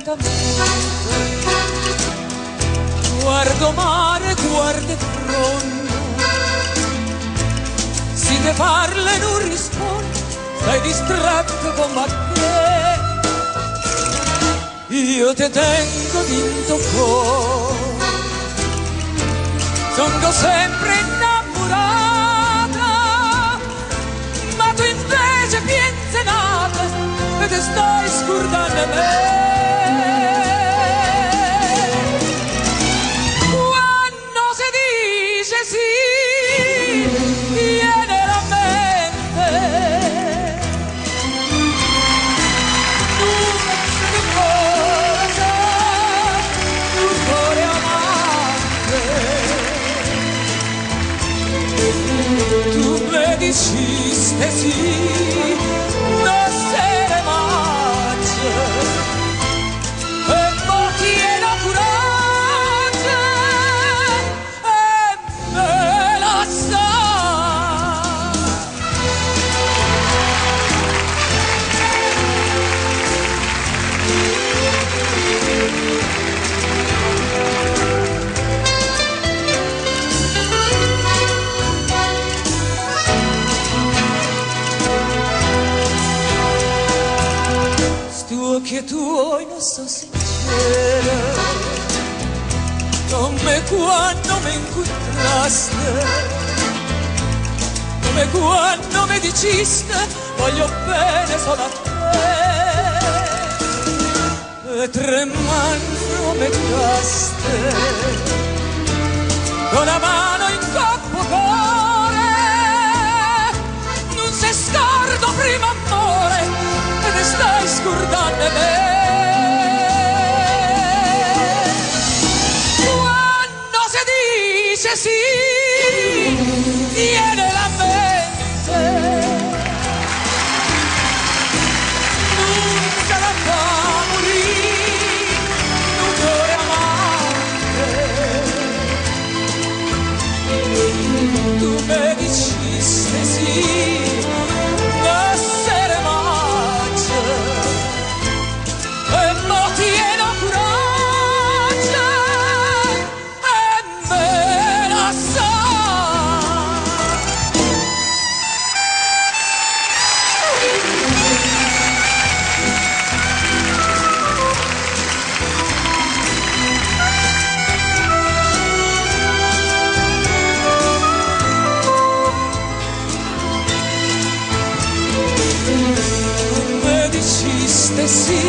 lentamente, guardo mare, guardo fronte, si te parla e non risponde, stai distratto con me. Io te tengo vinto cuore, sono sempre innamorata, ma tu invece pienzenata e te stai scordando me. Quando si dice sì, viene la mente, tu che cosa, tu cuore amante, tu mi diciste sì, non se ne mangia, e poi tiene coraggio e me la sa. Che tuoi non so sincera, come quando mi incontraste, come quando mi diciste voglio bene solo a te, e tremando mi tiraste con la mano in coppo cuore, non si scordo prima amore e te stai scordando me. Quando si dice sì, viene la mente, non se la fa morire, un cuore amante. Tu mi diciste sì, sì.